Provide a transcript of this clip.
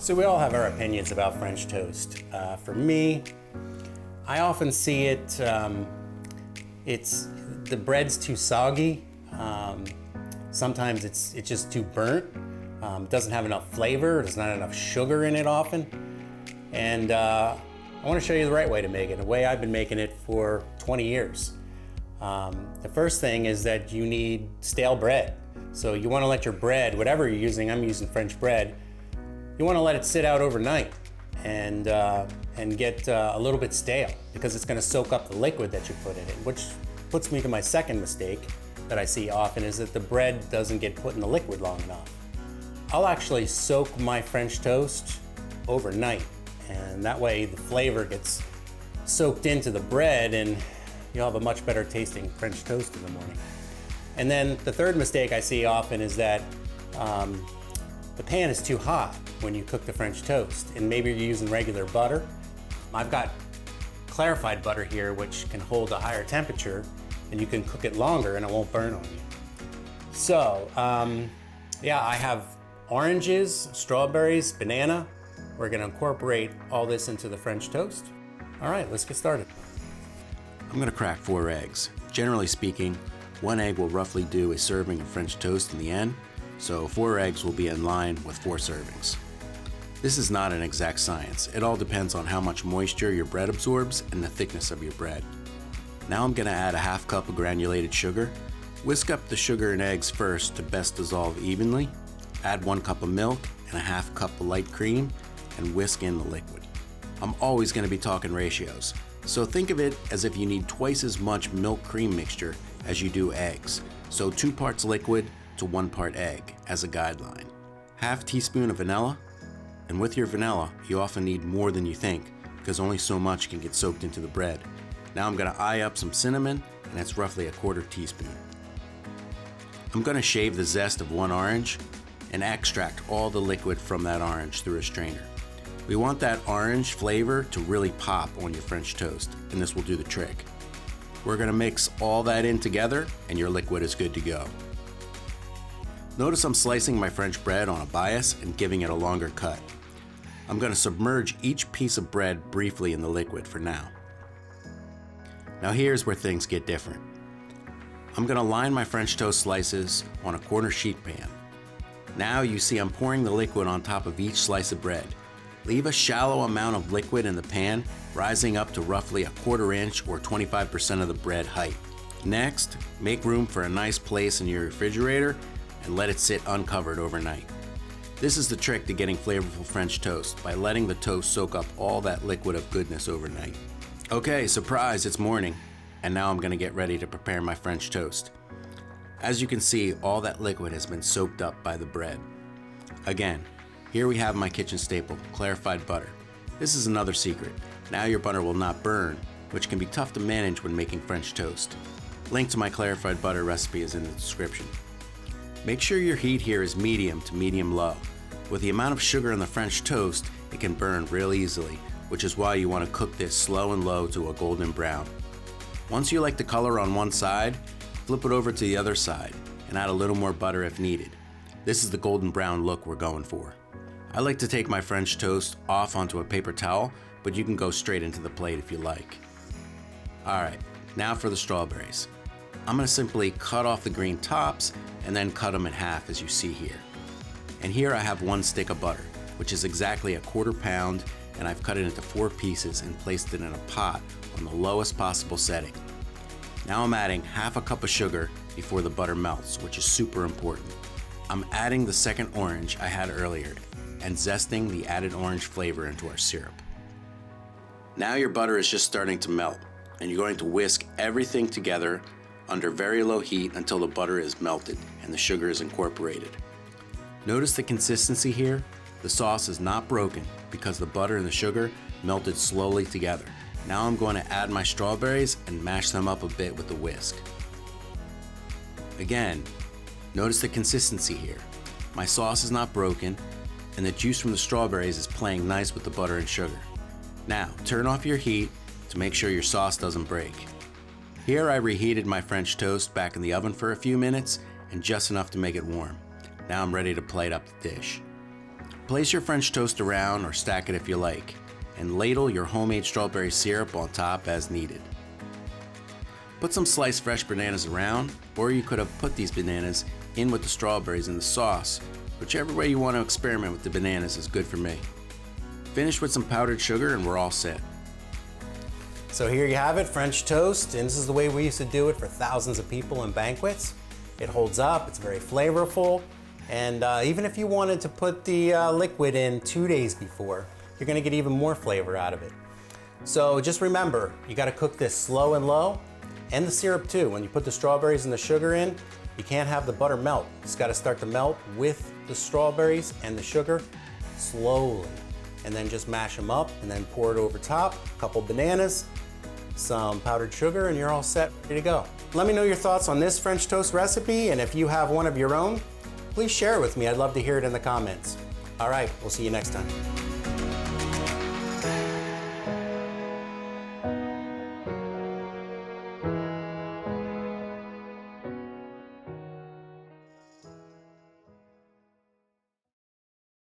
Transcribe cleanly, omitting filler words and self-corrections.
So we all have our opinions about French toast. For me, I often see it, the bread's too soggy. Sometimes it's just too burnt. It doesn't have enough flavor. There's not enough sugar in it often. And I want to show you the right way to make it, the way I've been making it for 20 years. The first thing is that you need stale bread. So you want to let your bread, whatever you're using, I'm using French bread, you want to let it sit out overnight and get a little bit stale, because it's going to soak up the liquid that you put in it, which puts me to my second mistake that I see often, is that the bread doesn't get put in the liquid long enough. I'll actually soak my French toast overnight, and that way the flavor gets soaked into the bread and you'll have a much better tasting French toast in the morning. And then the third mistake I see often is that the pan is too hot when you cook the French toast, and maybe you're using regular butter. I've got clarified butter here, which can hold a higher temperature, and you can cook it longer and it won't burn on you. So, yeah, I have oranges, strawberries, banana. We're gonna incorporate all this into the French toast. All right, let's get started. I'm gonna crack 4 eggs. Generally speaking, 1 egg will roughly do a serving of French toast in the end, so 4 eggs will be in line with 4 servings. This is not an exact science. It all depends on how much moisture your bread absorbs and the thickness of your bread. Now I'm gonna add a half cup of granulated sugar. Whisk up the sugar and eggs first to best dissolve evenly. Add 1 cup of milk and a half cup of light cream and whisk in the liquid. I'm always gonna be talking ratios, so think of it as if you need twice as much milk-cream mixture as you do eggs. So 2 parts liquid to 1 part egg as a guideline. Half teaspoon of vanilla, and with your vanilla, you often need more than you think, because only so much can get soaked into the bread. Now I'm gonna eye up some cinnamon, and that's roughly a 1/4 teaspoon. I'm gonna shave the zest of 1 orange and extract all the liquid from that orange through a strainer. We want that orange flavor to really pop on your French toast, and this will do the trick. We're gonna mix all that in together, and your liquid is good to go. Notice I'm slicing my French bread on a bias and giving it a longer cut. I'm gonna submerge each piece of bread briefly in the liquid for now. Now here's where things get different. I'm gonna line my French toast slices on a corner sheet pan. Now you see I'm pouring the liquid on top of each slice of bread. Leave a shallow amount of liquid in the pan, rising up to roughly a 1/4 inch or 25% of the bread height. Next, make room for a nice place in your refrigerator and let it sit uncovered overnight. This is the trick to getting flavorful French toast, by letting the toast soak up all that liquid of goodness overnight. Okay, surprise, it's morning, and now I'm gonna get ready to prepare my French toast. As you can see, all that liquid has been soaked up by the bread. Again, here we have my kitchen staple, clarified butter. This is another secret. Now your butter will not burn, which can be tough to manage when making French toast. Link to my clarified butter recipe is in the description. Make sure your heat here is medium to medium-low. With the amount of sugar in the French toast, it can burn real easily, which is why you want to cook this slow and low to a golden brown. Once you like the color on one side, flip it over to the other side and add a little more butter if needed. This is the golden brown look we're going for. I like to take my French toast off onto a paper towel, but you can go straight into the plate if you like. Alright, now for the strawberries. I'm going to simply cut off the green tops and then cut them in half as you see here. And here I have 1 stick of butter, which is exactly a 1/4 pound, and I've cut it into 4 pieces and placed it in a pot on the lowest possible setting. Now I'm adding half a cup of sugar before the butter melts, which is super important. I'm adding the second orange I had earlier and zesting the added orange flavor into our syrup. Now your butter is just starting to melt, and you're going to whisk everything together under very low heat until the butter is melted and the sugar is incorporated. Notice the consistency here? The sauce is not broken because the butter and the sugar melted slowly together. Now I'm going to add my strawberries and mash them up a bit with the whisk. Again, notice the consistency here. My sauce is not broken, and the juice from the strawberries is playing nice with the butter and sugar. Now, turn off your heat to make sure your sauce doesn't break. Here I reheated my French toast back in the oven for a few minutes and just enough to make it warm. Now I'm ready to plate up the dish. Place your French toast around or stack it if you like, and ladle your homemade strawberry syrup on top as needed. Put some sliced fresh bananas around, or you could have put these bananas in with the strawberries in the sauce. Whichever way you want to experiment with the bananas is good for me. Finish with some powdered sugar and we're all set. So here you have it, French toast, and this is the way we used to do it for thousands of people in banquets. It holds up, it's very flavorful, and even if you wanted to put the liquid in 2 days before, you're gonna get even more flavor out of it. So just remember, you gotta cook this slow and low, and the syrup too. When you put the strawberries and the sugar in, you can't have the butter melt. It's gotta start to melt with the strawberries and the sugar slowly. And then just mash them up and then pour it over top, a couple bananas, some powdered sugar, and you're all set, ready to go. Let me know your thoughts on this French toast recipe, and if you have one of your own, please share it with me. I'd love to hear it in the comments. All right, we'll see you next time.